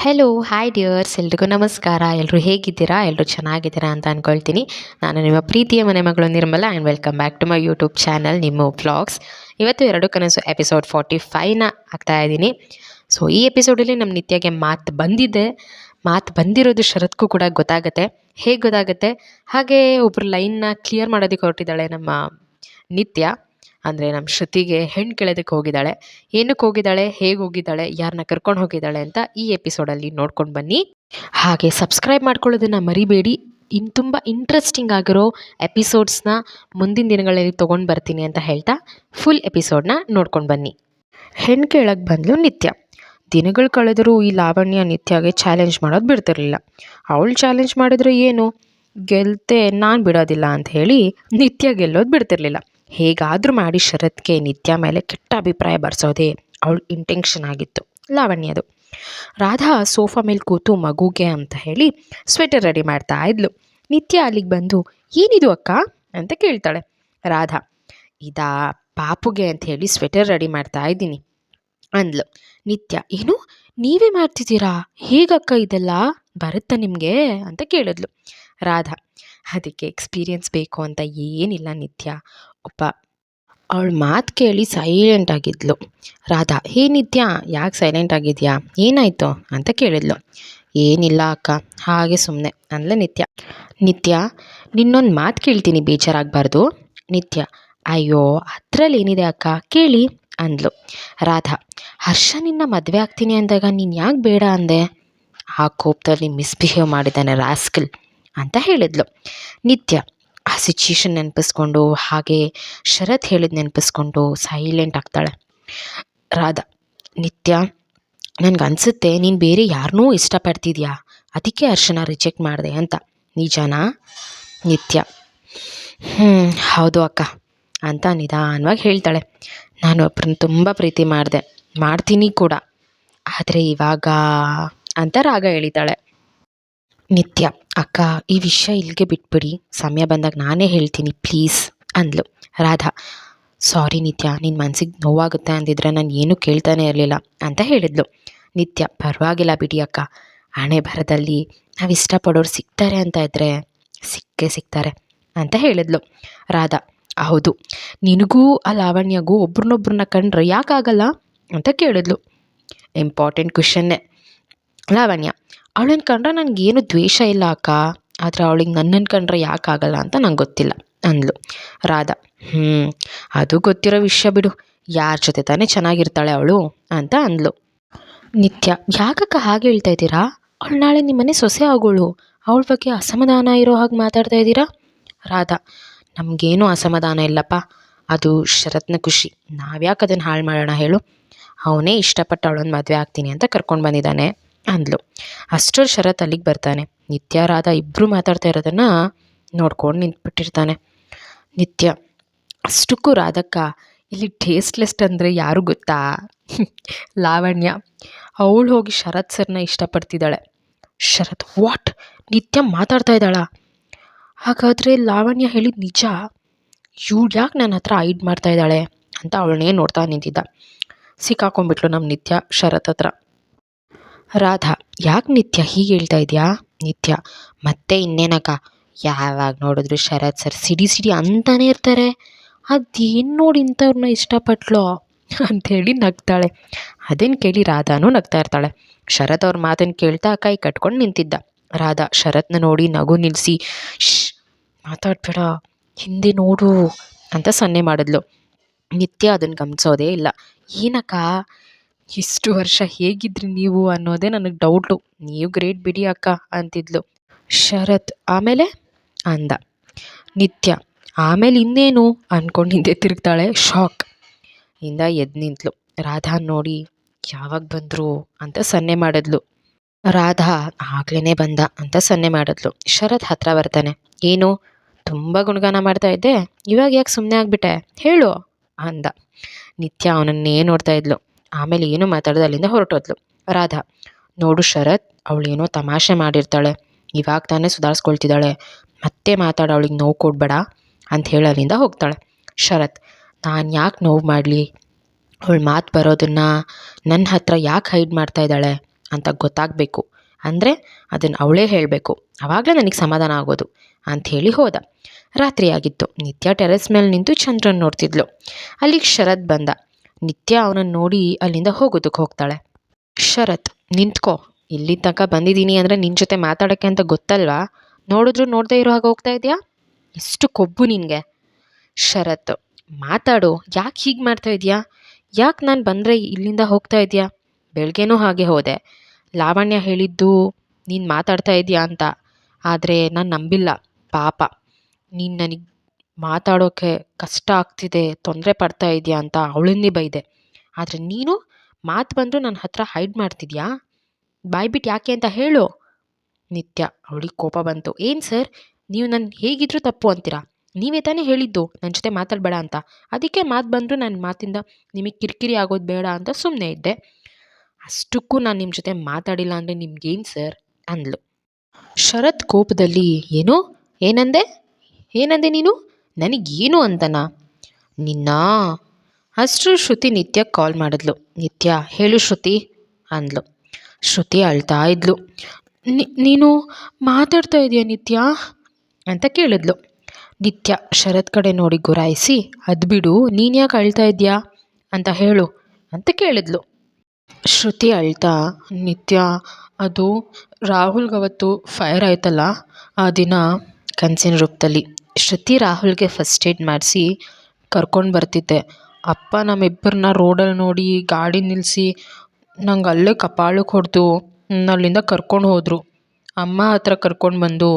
Hello hi dears, ಎಲ್ರಿಗೂ ನಮಸ್ಕಾರ. ಎಲ್ಲರೂ ಹೇಗಿದ್ದೀರಾ? ಎಲ್ಲರೂ ಚೆನ್ನಾಗಿದ್ದೀರಾ ಅಂತ ಅಂದ್ಕೊಳ್ತೀನಿ. ನಾನು ನಿಮ್ಮ ಪ್ರೀತಿಯ ಮನೆ ಮಗಳು Nirmala and welcome back to my YouTube channel ನಿಮ್ಮ ವ್ಲಾಗ್ಸ್. ಇವತ್ತು ಎರಡು ಕನಸು ಎಪಿಸೋಡ್ 45ನ ಆಗ್ತಾಯಿದ್ದೀನಿ. ಸೊ ಈ ಎಪಿಸೋಡಲ್ಲಿ ನಮ್ಮ ನಿತ್ಯಗೆ ಮಾತು ಬಂದಿದೆ. ಮಾತು ಬಂದಿರೋದು ಶರತ್ಗೂ ಕೂಡ ಗೊತ್ತಾಗುತ್ತೆ. ಹೇಗೆ ಗೊತ್ತಾಗುತ್ತೆ? ಹಾಗೆ ಒಬ್ಬರು ಲೈನ್ನ ಕ್ಲಿಯರ್ ಮಾಡೋದಕ್ಕೆ ಹೊರಟಿದ್ದಾಳೆ ನಮ್ಮ ನಿತ್ಯ. ಅಂದರೆ ನಮ್ಮ ಶ್ರುತಿಗೆ ಹೆಣ್ಣು ಕೇಳೋದಕ್ಕೆ ಹೋಗಿದ್ದಾಳೆ. ಏನಕ್ಕೆ ಹೋಗಿದ್ದಾಳೆ, ಹೇಗೆ ಹೋಗಿದ್ದಾಳೆ, ಯಾರನ್ನ ಕರ್ಕೊಂಡು ಹೋಗಿದ್ದಾಳೆ ಅಂತ ಈ ಎಪಿಸೋಡಲ್ಲಿ ನೋಡ್ಕೊಂಡು ಬನ್ನಿ. ಹಾಗೆ ಸಬ್ಸ್ಕ್ರೈಬ್ ಮಾಡ್ಕೊಳ್ಳೋದನ್ನು ಮರಿಬೇಡಿ. ತುಂಬ ಇಂಟ್ರೆಸ್ಟಿಂಗ್ ಆಗಿರೋ ಎಪಿಸೋಡ್ಸ್ನ ಮುಂದಿನ ದಿನಗಳಲ್ಲಿ ತೊಗೊಂಡು ಬರ್ತೀನಿ ಅಂತ ಹೇಳ್ತಾ ಫುಲ್ ಎಪಿಸೋಡ್ನ ನೋಡ್ಕೊಂಡು ಬನ್ನಿ. ಹೆಣ್ಣು ಕೇಳಕ್ಕೆ ಬಂದಳು ನಿತ್ಯ. ದಿನಗಳು ಕಳೆದರೂ ಈ ಲಾವಣ್ಯ ನಿತ್ಯಗೆ ಚಾಲೆಂಜ್ ಮಾಡೋದು ಬಿಡ್ತಿರ್ಲಿಲ್ಲ. ಅವಳು ಚಾಲೆಂಜ್ ಮಾಡಿದ್ರೆ ಏನು, ಗೆಲ್ತೆ ನಾನು ಬಿಡೋದಿಲ್ಲ ಅಂತ ಹೇಳಿ ನಿತ್ಯ ಗೆಲ್ಲೋದು ಬಿಡ್ತಿರ್ಲಿಲ್ಲ. ಹೇಗಾದರೂ ಮಾಡಿ ಶರತ್ಗೆ ನಿತ್ಯ ಮೇಲೆ ಕೆಟ್ಟ ಅಭಿಪ್ರಾಯ ಬರ್ಸೋದೇ ಅವಳ ಇಂಟೆನ್ಷನ್ ಆಗಿತ್ತು ಲಾವಣ್ಯದು. ರಾಧಾ ಸೋಫಾ ಮೇಲೆ ಕೂತು ಮಗುಗೆ ಅಂತ ಹೇಳಿ ಸ್ವೆಟರ್ ರೆಡಿ ಮಾಡ್ತಾ ಇದ್ಲು. ನಿತ್ಯ ಅಲ್ಲಿಗೆ ಬಂದು ಏನಿದು ಅಕ್ಕ ಅಂತ ಕೇಳ್ತಾಳೆ. ರಾಧಾ, ಇದಾ ಪಾಪುಗೆ ಅಂತ ಹೇಳಿ ಸ್ವೆಟರ್ ರೆಡಿ ಮಾಡ್ತಾ ಇದ್ದೀನಿ ಅಂದ್ಲು. ನಿತ್ಯ, ಏನು ನೀವೇ ಮಾಡ್ತಿದ್ದೀರಾ, ಹೇಗಕ್ಕ ಇದೆಲ್ಲ ಬರುತ್ತಾ ನಿಮಗೆ ಅಂತ ಕೇಳಿದ್ಲು. ರಾಧಾ, ಅದಕ್ಕೆ ಎಕ್ಸ್ಪೀರಿಯನ್ಸ್ ಬೇಕು ಅಂತ ಏನಿಲ್ಲ ನಿತ್ಯ. ಅವಳ ಮಾತು ಕೇಳಿ ಸೈಲೆಂಟ್ ಆಗಿದ್ಲು. ರಾಧಾ, ಹೇ ನಿತ್ಯ, ಯಾಕೆ ಸೈಲೆಂಟ್ ಆಗಿದೆಯಾ, ಏನಾಯಿತು ಅಂತ ಕೇಳಿದ್ಲು. ಏನಿಲ್ಲ ಅಕ್ಕ, ಹಾಗೆ ಸುಮ್ಮನೆ ಅಂದ್ಲ ನಿತ್ಯ. ನಿತ್ಯ, ನಿನ್ನೊಂದು ಮಾತು ಕೇಳ್ತೀನಿ, ಬೇಜಾರಾಗಬಾರ್ದು. ನಿತ್ಯ, ಅಯ್ಯೋ ಅದರಲ್ಲಿ ಏನಿದೆ ಅಕ್ಕ, ಕೇಳಿ ಅಂದ್ಲು. ರಾಧಾ, ಹರ್ಷ ನಿನ್ನ ಮದುವೆ ಆಗ್ತೀನಿ ಅಂದಾಗ ನೀನು ಯಾಕೆ ಬೇಡ ಅಂದೆ? ಆ ಕೋಪದಲ್ಲಿ ಮಿಸ್ಬಿಹೇವ್ ಮಾಡಿದ್ದಾನೆ ರಾಸ್ಕಲ್ ಅಂತ ಹೇಳಿದ್ಲು. ನಿತ್ಯ ಆ ಸಿಚುಯೇಷನ್ ನೆನಪಿಸ್ಕೊಂಡು ಹಾಗೆ ಶರತ್ ಹೇಳಿದ ನೆನಪಿಸ್ಕೊಂಡು ಸೈಲೆಂಟ್ ಆಗ್ತಾಳೆ. ರಾಧಾ, ನಿತ್ಯ, ನನಗನ್ಸುತ್ತೆ ನೀನು ಬೇರೆ ಯಾರನ್ನೂ ಇಷ್ಟಪಡ್ತಿದ್ಯಾ, ಅದಕ್ಕೆ ಹರ್ಷನ ರಿಜೆಕ್ಟ್ ಮಾಡಿದೆ ಅಂತ, ನಿಜನಾ? ನಿತ್ಯ, ಹೌದು ಅಕ್ಕ ಅಂತ ನಿಧಾನವಾಗಿ ಹೇಳ್ತಾಳೆ. ನಾನು ಒಬ್ಬರನ್ನ ತುಂಬ ಪ್ರೀತಿ ಮಾಡ್ತೀನಿ ಕೂಡ, ಆದರೆ ಇವಾಗ ಅಂತ ರಾಗ ಎಳಿತಾಳೆ. ನಿತ್ಯ, ಅಕ್ಕ ಈ ವಿಷಯ ಇಲ್ಲಿಗೆ ಬಿಟ್ಬಿಡಿ, ಸಮಯ ಬಂದಾಗ ನಾನೇ ಹೇಳ್ತೀನಿ ಪ್ಲೀಸ್ ಅಂದ್ಲು. ರಾಧಾ, ಸಾರಿ ನಿತ್ಯ, ನಿನ್ನ ಮನಸ್ಸಿಗೆ ನೋವಾಗುತ್ತೆ ಅಂದಿದ್ರೆ ನಾನು ಏನೂ ಕೇಳ್ತಾನೆ ಇರಲಿಲ್ಲ ಅಂತ ಹೇಳಿದ್ಲು. ನಿತ್ಯ, ಪರವಾಗಿಲ್ಲ ಬಿಡಿ ಅಕ್ಕ, ಹಣೆ ಬರದಲ್ಲಿ ನಾವು ಇಷ್ಟಪಡೋರು ಸಿಗ್ತಾರೆ ಅಂತ ಇದ್ದರೆ ಸಿಕ್ಕೇ ಸಿಗ್ತಾರೆ ಅಂತ ಹೇಳಿದ್ಲು. ರಾಧಾ, ಹೌದು, ನಿನಗೂ ಆ ಲಾವಣ್ಯಗೂ ಒಬ್ರನ್ನೊಬ್ರನ್ನ ಕಂಡ್ರೆ ಯಾಕಾಗಲ್ಲ ಅಂತ ಕೇಳಿದ್ಲು. ಇಂಪಾರ್ಟೆಂಟ್ ಕ್ವೆಶನ್ನೇ. ಲಾವಣ್ಯ, ಅವಳನ್ನ ಕಂಡ್ರೆ ನನಗೇನು ದ್ವೇಷ ಇಲ್ಲ ಅಕ್ಕ, ಆದರೆ ಅವಳಿಗೆ ನನ್ನನ್ನು ಕಂಡ್ರೆ ಯಾಕಾಗಲ್ಲ ಅಂತ ನಂಗೆ ಗೊತ್ತಿಲ್ಲ ಅಂದ್ಲು. ರಾಧಾ, ಅದು ಗೊತ್ತಿರೋ ವಿಷಯ ಬಿಡು, ಯಾರ ಜೊತೆ ತಾನೇ ಚೆನ್ನಾಗಿರ್ತಾಳೆ ಅವಳು ಅಂತ ಅಂದ್ಲು. ನಿತ್ಯ, ಯಾಕಕ್ಕ ಹಾಗೆ ಹೇಳ್ತಾ ಇದ್ದೀರಾ? ಅವಳು ನಾಳೆ ನಿಮ್ಮನೆ ಸೊಸೆ ಆಗೋಳು, ಅವಳ ಬಗ್ಗೆ ಅಸಮಾಧಾನ ಇರೋ ಹಾಗೆ ಮಾತಾಡ್ತಾ ಇದ್ದೀರಾ? ರಾಧಾ, ನಮಗೇನೂ ಅಸಮಾಧಾನ ಇಲ್ಲಪ್ಪ, ಅದು ಶರತ್ನ ಖುಷಿ, ನಾವ್ಯಾಕೆ ಅದನ್ನು ಹಾಳು ಮಾಡೋಣ ಹೇಳು, ಅವನೇ ಇಷ್ಟಪಟ್ಟು ಅವಳನ್ನು ಮದುವೆ ಆಗ್ತೀನಿ ಅಂತ ಕರ್ಕೊಂಡು ಬಂದಿದ್ದಾನೆ ಅಂದ್ಲು. ಅಷ್ಟರಲ್ಲಿ ಶರತ್ ಅಲ್ಲಿಗೆ ಬರ್ತಾನೆ. ನಿತ್ಯ ರಾಧಾ ಇಬ್ಬರು ಮಾತಾಡ್ತಾ ಇರೋದನ್ನು ನೋಡ್ಕೊಂಡು ನಿಂತ್ಬಿಟ್ಟಿರ್ತಾನೆ. ನಿತ್ಯ, ಅಷ್ಟಕ್ಕೂ ರಾಧಕ್ಕ ಇಲ್ಲಿ ಟೇಸ್ಟ್ಲೆಸ್ಟ್ ಅಂದರೆ ಯಾರು ಗೊತ್ತಾ? ಲಾವಣ್ಯ. ಅವಳು ಹೋಗಿ ಶರತ್ ಸರ್ನ ಇಷ್ಟಪಡ್ತಿದ್ದಾಳೆ. ಶರತ್, ವಾಟ್, ನಿತ್ಯ ಮಾತಾಡ್ತಾ ಇದ್ದಾಳ? ಹಾಗಾದರೆ ಲಾವಣ್ಯ ಹೇಳಿದ ನಿಜ? ಇವಳು ಯಾಕೆ ನನ್ನ ಹತ್ರ ಐಡ್ ಮಾಡ್ತಾ ಇದ್ದಾಳೆ ಅಂತ ಅವಳನ್ನೇ ನೋಡ್ತಾ ನಿಂತಿದ್ದ. ಸಿಕ್ಕಾಕೊಂಡ್ಬಿಟ್ಲು ನಮ್ಮ ನಿತ್ಯ ಶರತ್ ಹತ್ರ. ರಾಧಾ, ಯಾಕೆ ನಿತ್ಯ ಹೀಗೆ ಹೇಳ್ತಾ ಇದೆಯಾ? ನಿತ್ಯ, ಮತ್ತೆ ಇನ್ನೇನಕ್ಕ, ಯಾವಾಗ ನೋಡಿದ್ರು ಶರತ್ ಸರ್ ಸಿಡಿ ಅಂತಾನೆ ಇರ್ತಾರೆ, ಅದೇನು ನೋಡಿ ಇಂಥವ್ರನ್ನ ಇಷ್ಟಪಟ್ಲೋ ಅಂಥೇಳಿ ನಗ್ತಾಳೆ. ಅದನ್ನು ಕೇಳಿ ರಾಧಾನೂ ನಗ್ತಾ ಇರ್ತಾಳೆ. ಶರತ್ ಅವ್ರ ಮಾತನ್ನು ಕೇಳ್ತಾ ಕೈ ಕಟ್ಕೊಂಡು ನಿಂತಿದ್ದ. ರಾಧಾ ಶರತ್ನ ನೋಡಿ ನಗು ನಿಲ್ಲಿಸಿ, ಮಾತಾಡ್ಬೇಡ, ಹಿಂದೆ ನೋಡು ಅಂತ ಸನ್ನೆ ಮಾಡಿದ್ಲು. ನಿತ್ಯ ಅದನ್ನು ಗಮನಿಸೋದೇ ಇಲ್ಲ. ಏನಕ್ಕ, ಇಷ್ಟು ವರ್ಷ ಹೇಗಿದ್ರಿ ನೀವು ಅನ್ನೋದೇ ನನಗೆ ಡೌಟು, ನೀವು ಗ್ರೇಟ್ ಬಿಡಿ ಅಕ್ಕ ಅಂತಿದ್ಲು. ಶರತ್, ಆಮೇಲೆ ಅಂದ. ನಿತ್ಯ, ಆಮೇಲೆ ಇನ್ನೇನು ಅಂದ್ಕೊಂಡು ಹಿಂದೆ ತಿರುಗ್ತಾಳೆ. ಶಾಕ್ ಇಂದ ಎದ್ದು ನಿಂತಲು. ರಾಧಾ ನೋಡಿ ಯಾವಾಗ ಬಂದರು ಅಂತ ಸನ್ನೆ ಮಾಡಿದ್ಲು. ರಾಧಾ ಆಗ್ಲೇ ಬಂದ ಅಂತ ಸನ್ನೆ ಮಾಡಿದ್ಲು. ಶರತ್ ಹತ್ರ ಬರ್ತಾನೆ. ಏನು ತುಂಬ ಗುಣಗಾನ ಮಾಡ್ತಾ ಇದ್ದೆ, ಇವಾಗ ಯಾಕೆ ಸುಮ್ಮನೆ ಆಗಿಬಿಟ್ಟೆ ಹೇಳು ಅಂದ. ನಿತ್ಯ ಅವನನ್ನೇ ನೋಡ್ತಾ ಇದ್ಲು. ಆಮೇಲೆ ಏನೂ ಮಾತಾಡೋದು ಅಲ್ಲಿಂದ ಹೊರಟೋದ್ಲು. ರಾಧಾ, ನೋಡು ಶರತ್, ಅವಳೇನೋ ತಮಾಷೆ ಮಾಡಿರ್ತಾಳೆ, ಇವಾಗ ತಾನೇ ಸುಧಾರಿಸ್ಕೊಳ್ತಿದ್ದಾಳೆ, ಮತ್ತೆ ಮಾತಾಡ, ಅವಳಿಗೆ ನೋವು ಕೊಡಬೇಡ ಅಂತ ಹೇಳಿ ಅಲ್ಲಿಂದ ಹೋಗ್ತಾಳೆ. ಶರತ್, ನಾನು ಯಾಕೆ ನೋವು ಮಾಡಲಿ, ಅವಳು ಮಾತು ಬರೋದನ್ನು ನನ್ನ ಹತ್ರ ಯಾಕೆ ಹೈಡ್ ಮಾಡ್ತಾ ಇದ್ದಾಳೆ ಅಂತ ಗೊತ್ತಾಗಬೇಕು. ಅಂದರೆ ಅದನ್ನು ಅವಳೇ ಹೇಳಬೇಕು. ಆವಾಗಲೇ ನನಗೆ ಸಮಾಧಾನ ಆಗೋದು ಅಂಥೇಳಿ ಹೋದ. ರಾತ್ರಿ ಆಗಿತ್ತು. ನಿತ್ಯ ಟೆರೆಸ್ ಮೇಲೆ ನಿಂತು ಚಂದ್ರನ ನೋಡ್ತಿದ್ಲು. ಅಲ್ಲಿಗೆ ಶರತ್ ಬಂದ. ನಿತ್ಯ ಅವನನ್ನು ನೋಡಿ ಅಲ್ಲಿಂದ ಹೋಗೋದಕ್ಕೆ ಹೋಗ್ತಾಳೆ. ಶರತ್, ನಿಂತ್ಕೋ, ಇಲ್ಲಿ ತನಕ ಬಂದಿದ್ದೀನಿ ಅಂದರೆ ನಿನ್ನ ಜೊತೆ ಮಾತಾಡೋಕ್ಕೆ ಅಂತ ಗೊತ್ತಲ್ವಾ? ನೋಡಿದ್ರು ನೋಡದೇ ಇರೋ ಹಾಗೆ ಹೋಗ್ತಾ ಇದೆಯಾ? ಎಷ್ಟು ಕೊಬ್ಬು ನಿನಗೆ. ಶರತ್, ಮಾತಾಡು, ಯಾಕೆ ಹೀಗೆ ಮಾಡ್ತಾ ಇದೆಯಾ? ಯಾಕೆ ನಾನು ಬಂದರೆ ಇಲ್ಲಿಂದ ಹೋಗ್ತಾ ಇದೆಯಾ? ಬೆಳಗ್ಗೆನೂ ಹಾಗೆ ಹೋದೆ. ಲಾವಣ್ಯ ಹೇಳಿದ್ದು ನೀನು ಮಾತಾಡ್ತಾ ಇದೆಯಾ ಅಂತ. ಆದರೆ ನಾನು ನಂಬಿಲ್ಲ. ಪಾಪ, ನೀನು ನನಗೆ ಮಾತಾಡೋಕ್ಕೆ ಕಷ್ಟ ಆಗ್ತಿದೆ, ತೊಂದರೆ ಪಡ್ತಾ ಇದೆಯಾ ಅಂತ ಅವಳನ್ನೇ ಬೈದೆ. ಆದರೆ ನೀನು ಮಾತು ಬಂದರೂ ನನ್ನ ಹತ್ರ ಹೈಡ್ ಮಾಡ್ತಿದ್ಯಾ? ಬಾಯ್ಬಿಟ್ಟು ಯಾಕೆ ಅಂತ ಹೇಳು. ನಿತ್ಯ, ಅವಳಿಗೆ ಕೋಪ ಬಂತು. ಏನು ಸರ್, ನೀವು ನನ್ನ ಹೇಗಿದ್ರೂ ತಪ್ಪು ಅಂತೀರಾ? ನೀವೇ ತಾನೇ ಹೇಳಿದ್ದು ನನ್ನ ಜೊತೆ ಮಾತಾಡಬೇಡ ಅಂತ. ಅದಕ್ಕೆ ಮಾತು ಬಂದರೂ ನನ್ನ ಮಾತಿಂದ ನಿಮಗೆ ಕಿರಿಕಿರಿ ಆಗೋದು ಬೇಡ ಅಂತ ಸುಮ್ಮನೆ ಇದ್ದೆ. ಅಷ್ಟಕ್ಕೂ ನಾನು ನಿಮ್ಮ ಜೊತೆ ಮಾತಾಡಿಲ್ಲ ಅಂದರೆ ನಿಮ್ಗೇನು ಸರ್ ಅಂದ್ಲು. ಶರತ್ ಕೋಪದಲ್ಲಿ, ಏನು ಏನಂದೆ ಏನಂದೆ ನೀನು? ನನಗೇನು ಅಂತನಾ? ನಿನ್ನ ಅಷ್ಟು ಶ್ರುತಿ ನಿತ್ಯಕ್ಕೆ ಕಾಲ್ ಮಾಡಿದ್ಲು. ನಿತ್ಯ, ಹೇಳು ಶ್ರುತಿ ಅಂದ್ಲು. ಶ್ರುತಿ ಅಳ್ತಾ ಇದ್ಲು. ನೀನು ಮಾತಾಡ್ತಾ ಇದೆಯಾ ನಿತ್ಯ ಅಂತ ಕೇಳಿದ್ಲು. ನಿತ್ಯ ಶರತ್ ಕಡೆ ನೋಡಿ ಗುರಾಯಿಸಿ, ಅದು ಬಿಡು, ನೀನು ಯಾಕೆ ಅಳ್ತಾ ಇದೆಯಾ ಅಂತ ಹೇಳು ಅಂತ ಕೇಳಿದ್ಲು. ಶ್ರುತಿ ಅಳ್ತಾ, ನಿತ್ಯ, ಅದು ರಾಹುಲ್ಗವತ್ತು ಫೈರ್ ಆಯ್ತಲ್ಲ, ಆ ದಿನ ಕನಸಿನ ರೂಪದಲ್ಲಿ ಶ್ರುತಿ ರಾಹುಲ್ಗೆ ಫಸ್ಟ್ ಏಡ್ ಮಾಡಿಸಿ ಕರ್ಕೊಂಡು ಬರ್ತಿದ್ದೆ. ಅಪ್ಪ ನಮ್ಮಿಬ್ಬರನ್ನ ರೋಡಲ್ಲಿ ನೋಡಿ ಗಾಡಿ ನಿಲ್ಲಿಸಿ ನಂಗೆ ಅಲ್ಲೇ ಕಪಾಳಕ್ಕೆ ಹೊಡೆದು ಅಲ್ಲಿಂದ ಕರ್ಕೊಂಡು ಹೋದರು. ಅಮ್ಮ ಹತ್ರ ಕರ್ಕೊಂಡು ಬಂದು,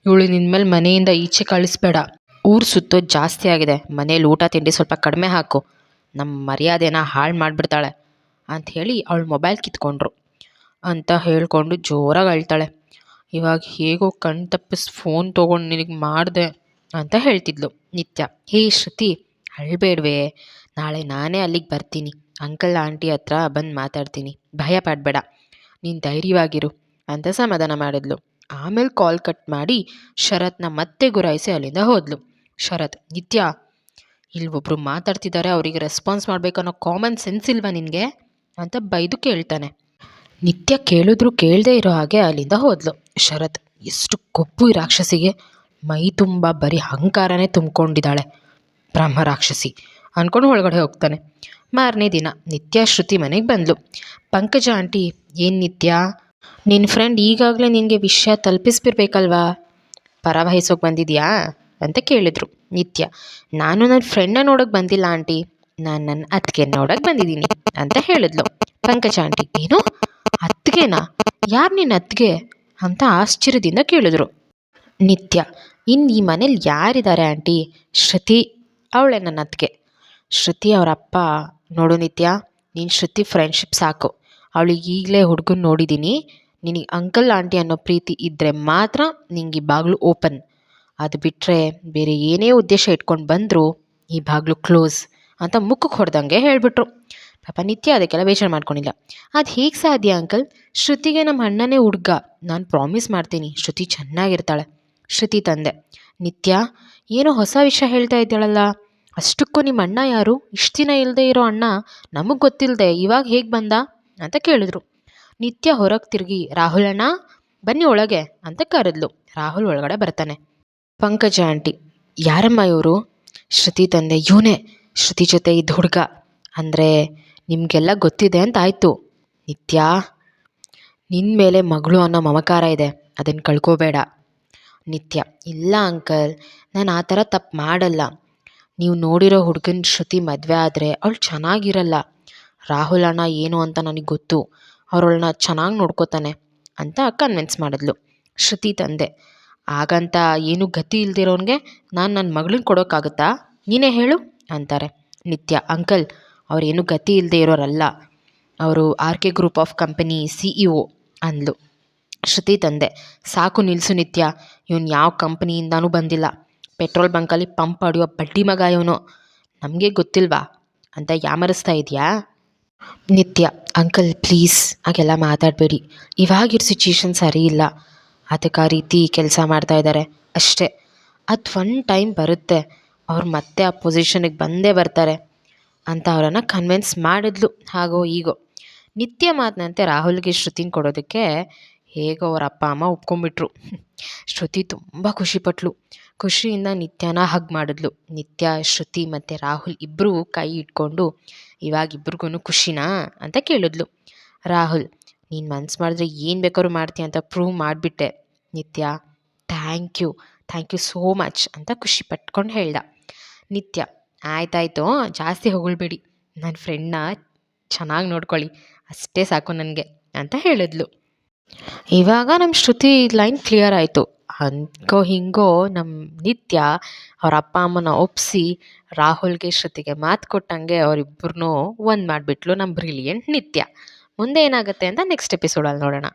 ಇವಳು ನಿನ್ಮೇಲೆ ಮನೆಯಿಂದ ಈಚೆ ಕಳಿಸ್ಬೇಡ, ಊರು ಸುತ್ತೋದು ಜಾಸ್ತಿ ಆಗಿದೆ, ಮನೇಲಿ ಊಟ ತಿಂಡಿ ಸ್ವಲ್ಪ ಕಡಿಮೆ ಹಾಕು, ನಮ್ಮ ಮರ್ಯಾದೆನ ಹಾಳು ಮಾಡಿಬಿಡ್ತಾಳೆ ಅಂಥೇಳಿ ಅವಳು ಮೊಬೈಲ್ ಕಿತ್ಕೊಂಡ್ರು ಅಂತ ಹೇಳ್ಕೊಂಡು ಜೋರಾಗಿ ಅಳ್ತಾಳೆ. ಇವಾಗ ಹೇಗೋ ಕಣ್ ತಪ್ಪಿಸಿ ಫೋನ್ ತೊಗೊಂಡು ನಿನಗೆ ಮಾಡಿದೆ ಅಂತ ಹೇಳ್ತಿದ್ಲು. ನಿತ್ಯ, ಹೇ ಶ್ರುತಿ, ಅಳ್ಬೇಡ್ವೇ, ನಾಳೆ ನಾನೇ ಅಲ್ಲಿಗೆ ಬರ್ತೀನಿ, ಅಂಕಲ್ ಆಂಟಿ ಹತ್ರ ಬಂದು ಮಾತಾಡ್ತೀನಿ, ಭಯ ಪಡಬೇಡ, ನೀನು ಧೈರ್ಯವಾಗಿರು ಅಂತ ಸಮಾಧಾನ ಮಾಡಿದ್ಲು. ಆಮೇಲೆ ಕಾಲ್ ಕಟ್ ಮಾಡಿ ಶರತ್ನ ಮತ್ತೆ ಗುರಾಯಿಸಿ ಅಲ್ಲಿಂದ ಹೋದ್ಲು. ಶರತ್, ನಿತ್ಯ, ಇಲ್ಲಿ ಒಬ್ಬರು ಮಾತಾಡ್ತಿದ್ದಾರೆ, ಅವರಿಗೆ ರೆಸ್ಪಾನ್ಸ್ ಮಾಡಬೇಕನ್ನೋ ಕಾಮನ್ ಸೆನ್ಸ್ ಇಲ್ವಾ ನಿನಗೆ ಅಂತ ಬೈದು ಕೇಳ್ತಾನೆ. ನಿತ್ಯ ಕೇಳಿದ್ರು ಕೇಳದೇ ಇರೋ ಹಾಗೆ ಅಲ್ಲಿಂದ ಹೋದ್ಲು. ಶರತ್, ಎಷ್ಟು ಕೊಬ್ಬು ಈ ರಾಕ್ಷಸಿಗೆ, ಮೈ ತುಂಬ ಬರೀ ಅಹಂಕಾರನೇ ತುಂಬಿಕೊಂಡಿದ್ದಾಳೆ ಬ್ರಹ್ಮ ರಾಕ್ಷಸಿ ಅಂದ್ಕೊಂಡು ಒಳಗಡೆ ಹೋಗ್ತಾನೆ. ಮಾರನೇ ದಿನ ನಿತ್ಯ ಶ್ರುತಿ ಮನೆಗೆ ಬಂದ್ಲು. ಪಂಕಜ ಆಂಟಿ, ಏನು ನಿತ್ಯ, ನಿನ್ನ ಫ್ರೆಂಡ್ ಈಗಾಗಲೇ ನಿನಗೆ ವಿಷಯ ತಲುಪಿಸ್ಬಿರ್ಬೇಕಲ್ವಾ, ಪರವಹಿಸೋಕೆ ಬಂದಿದ್ಯಾ ಅಂತ ಕೇಳಿದ್ರು. ನಿತ್ಯ, ನಾನು ನನ್ನ ಫ್ರೆಂಡ್ನ ನೋಡೋಕೆ ಬಂದಿಲ್ಲ ಆಂಟಿ, ನಾನು ನನ್ನ ಅತ್ತಿಗೆ ನೋಡೋಕೆ ಬಂದಿದ್ದೀನಿ ಅಂತ ಹೇಳಿದ್ಲು. ಪಂಕಜ ಆಂಟಿ, ಏನು ಅತ್ತಿಗೆನಾ? ಯಾರು ನಿನ್ನ ಅತ್ತಿಗೆ ಅಂತ ಆಶ್ಚರ್ಯದಿಂದ ಕೇಳಿದ್ರು. ನಿತ್ಯ, ಇನ್ನು ಈ ಮನೇಲಿ ಯಾರಿದ್ದಾರೆ ಆಂಟಿ? ಶ್ರುತಿ, ಅವಳೇ ನನ್ನ ಅತ್ತಿಗೆ. ಶ್ರುತಿ ಅವರಪ್ಪ. ನೋಡು ನಿತ್ಯ, ನೀನು ಶ್ರುತಿ ಫ್ರೆಂಡ್ಶಿಪ್ ಸಾಕು, ಅವಳಿಗೆ ಈಗಲೇ ಹುಡುಗನ ನೋಡಿದ್ದೀನಿ, ನಿನಗೆ ಅಂಕಲ್ ಆಂಟಿ ಅನ್ನೋ ಪ್ರೀತಿ ಇದ್ದರೆ ಮಾತ್ರ ನಿಂಗೆ ಈ ಬಾಗಿಲು ಓಪನ್, ಅದು ಬಿಟ್ಟರೆ ಬೇರೆ ಏನೇ ಉದ್ದೇಶ ಇಟ್ಕೊಂಡು ಬಂದರೂ ಈ ಬಾಗಿಲು ಕ್ಲೋಸ್ ಅಂತ ಮುಖಕ್ಕೆ ಹೊಡೆದಂಗೆ ಹೇಳಿಬಿಟ್ರು. ಪಾಪ ನಿತ್ಯ ಅದಕ್ಕೆಲ್ಲ ಬೇಜಾರು ಮಾಡ್ಕೊಂಡಿಲ್ಲ. ಅದು ಹೇಗೆ ಸಾಧ್ಯ ಅಂಕಲ್? ಶ್ರುತಿಗೆ ನಮ್ಮ ಅಣ್ಣನೇ ಹುಡುಗ, ನಾನು ಪ್ರಾಮಿಸ್ ಮಾಡ್ತೀನಿ ಶ್ರುತಿ ಚೆನ್ನಾಗಿರ್ತಾಳೆ. ಶ್ರುತಿ ತಂದೆ. ನಿತ್ಯ, ಏನೋ ಹೊಸ ವಿಷಯ ಹೇಳ್ತಾ ಇದ್ದಾಳಲ್ಲ, ಅಷ್ಟಕ್ಕೂ ನಿಮ್ಮ ಅಣ್ಣ ಯಾರು? ಇಷ್ಟು ದಿನ ಇಲ್ಲದೆ ಇರೋ ಅಣ್ಣ ನಮಗೆ ಗೊತ್ತಿಲ್ಲದೆ ಇವಾಗ ಹೇಗೆ ಬಂದ ಅಂತ ಕೇಳಿದ್ರು. ನಿತ್ಯ ಹೊರಗೆ ತಿರುಗಿ, ರಾಹುಲ್ ಅಣ್ಣ ಬನ್ನಿ ಒಳಗೆ ಅಂತ ಕರೆದ್ಲು. ರಾಹುಲ್ ಒಳಗಡೆ ಬರ್ತಾನೆ. ಪಂಕಜ ಆಂಟಿ, ಯಾರಮ್ಮ ಇವರು? ಶ್ರುತಿ ತಂದೆ, ಇವನೇ ಶ್ರುತಿ ಜೊತೆ ಇದ್ದ ಹುಡುಗ, ಅಂದರೆ ನಿಮಗೆಲ್ಲ ಗೊತ್ತಿದೆ ಅಂತ ಆಯಿತು. ನಿತ್ಯ, ನಿನ್ನ ಮೇಲೆ ಮಗಳು ಅನ್ನೋ ಮಮಕಾರ ಇದೆ, ಅದನ್ನು ಕಳ್ಕೋಬೇಡ. ನಿತ್ಯ, ಇಲ್ಲ ಅಂಕಲ್, ನಾನು ಆ ಥರ ತಪ್ಪು ಮಾಡಲ್ಲ, ನೀವು ನೋಡಿರೋ ಹುಡುಗನ ಶ್ರುತಿ ಮದುವೆ ಆದರೆ ಅವಳು ಚೆನ್ನಾಗಿರಲ್ಲ, ರಾಹುಲ್ ಅಣ್ಣ ಏನು ಅಂತ ನನಗೆ ಗೊತ್ತು, ಅವಳನ್ನ ಚೆನ್ನಾಗಿ ನೋಡ್ಕೋತಾನೆ ಅಂತ ಕನ್ವಿನ್ಸ್ ಮಾಡಿದ್ಲು. ಶ್ರುತಿ ತಂದೆ, ಹಾಗಂತ ಏನು ಗತಿ ಇಲ್ದಿರೋನಿಗೆ ನಾನು ನನ್ನ ಮಗಳನ್ನ ಕೊಡೋಕ್ಕಾಗುತ್ತಾ, ನೀನೇ ಹೇಳು ಅಂತಾರೆ. ನಿತ್ಯ, ಅಂಕಲ್, ಅವರೇನು ಗತಿ ಇಲ್ಲದೆ ಇರೋರಲ್ಲ, ಅವರು RK group of company CEO ಅಂದ್ಲು. ಶ್ರುತಿ ತಂದೆ, ಸಾಕು ನಿಲ್ಲಿಸು ನಿತ್ಯ, ಇವನು ಯಾವ ಕಂಪನಿಯಿಂದನೂ ಬಂದಿಲ್ಲ, ಪೆಟ್ರೋಲ್ ಬಂಕಲ್ಲಿ ಪಂಪ್ ಹೊಡೆಯೋ ಬಡ್ಡಿ ಮಗ ಇವನು, ನಮಗೆ ಗೊತ್ತಿಲ್ವಾ ಅಂತ ಯಾಮರಿಸ್ತಾ ಇದೆಯಾ? ನಿತ್ಯ, ಅಂಕಲ್ ಪ್ಲೀಸ್ ಹಾಗೆಲ್ಲ ಮಾತಾಡಬೇಡಿ, ಇವಾಗಿರೋ ಸಿಚುಯೇಷನ್ ಸರಿ ಇಲ್ಲ, ಅದಕ್ಕೆ ಆ ರೀತಿ ಕೆಲಸ ಮಾಡ್ತಾ ಇದ್ದಾರೆ ಅಷ್ಟೇ, ಅದು ಒನ್ ಟೈಮ್ ಬರುತ್ತೆ, ಅವ್ರು ಮತ್ತೆ ಆ ಪೊಸಿಷನಿಗೆ ಬಂದೇ ಬರ್ತಾರೆ ಅಂತ ಅವರನ್ನು ಕನ್ವಿನ್ಸ್ ಮಾಡಿದ್ಲು ಹಾಗೋ ಈಗೋ. ನಿತ್ಯ ಮಾತಿನಂತೆ ರಾಹುಲ್ಗೆ ಶ್ರುತಿನ ಕೊಡೋದಕ್ಕೆ ಹೇಗೋ ಅವ್ರ ಅಪ್ಪ ಅಮ್ಮ ಒಪ್ಕೊಂಡ್ಬಿಟ್ರು. ಶ್ರುತಿ ತುಂಬ ಖುಷಿಪಟ್ಲು. ಖುಷಿಯಿಂದ ನಿತ್ಯನ ಹಗ್ ಮಾಡಿದ್ಲು. ನಿತ್ಯ, ಶ್ರುತಿ ಮತ್ತು ರಾಹುಲ್ ಇಬ್ಬರೂ ಕೈ ಇಟ್ಕೊಂಡು, ಇವಾಗ ಇಬ್ರಿಗೂ ಖುಷಿನಾ ಅಂತ ಕೇಳಿದ್ಲು. ರಾಹುಲ್, ನೀನು ಮನ್ಸು ಮಾಡಿದ್ರೆ ಏನು ಬೇಕಾದ್ರೂ ಮಾಡ್ತೀಯ ಅಂತ ಪ್ರೂವ್ ಮಾಡಿಬಿಟ್ಟೆ. ನಿತ್ಯ, ಥ್ಯಾಂಕ್ ಯು ಸೋ ಮಚ್ ಅಂತ ಖುಷಿ ಪಟ್ಕೊಂಡು ಹೇಳ್ದ. ನಿತ್ಯ, ಆಯ್ತಾಯ್ತು, ಜಾಸ್ತಿ ಹೊಗಳ್ಬೇಡಿ, ನನ್ನ ಫ್ರೆಂಡ್ನ ಚೆನ್ನಾಗಿ ನೋಡ್ಕೊಳ್ಳಿ, ಅಷ್ಟೇ ಸಾಕು ನನಗೆ ಅಂತ ಹೇಳಿದ್ಲು. ಇವಾಗ ನಮ್ಮ ಶ್ರುತಿ ಲೈನ್ ಕ್ಲಿಯರ್ ಆಯಿತು. ಹಂಗೋ ಹಿಂಗೋ ನಮ್ಮ ನಿತ್ಯ ಅವ್ರ ಅಪ್ಪ ಅಮ್ಮನ ಒಪ್ಪಿಸಿ ರಾಹುಲ್ಗೆ ಶ್ರುತಿಗೆ ಮಾತು ಕೊಟ್ಟಂಗೆ ಅವರಿಬ್ಬರನ್ನೂ ಒಂದು ಮಾಡಿಬಿಟ್ಲು ನಮ್ಮ ಬ್ರಿಲಿಯಂಟ್ ನಿತ್ಯ. ಮುಂದೆ ಏನಾಗುತ್ತೆ ಅಂತ ನೆಕ್ಸ್ಟ್ ಎಪಿಸೋಡಲ್ಲಿ ನೋಡೋಣ.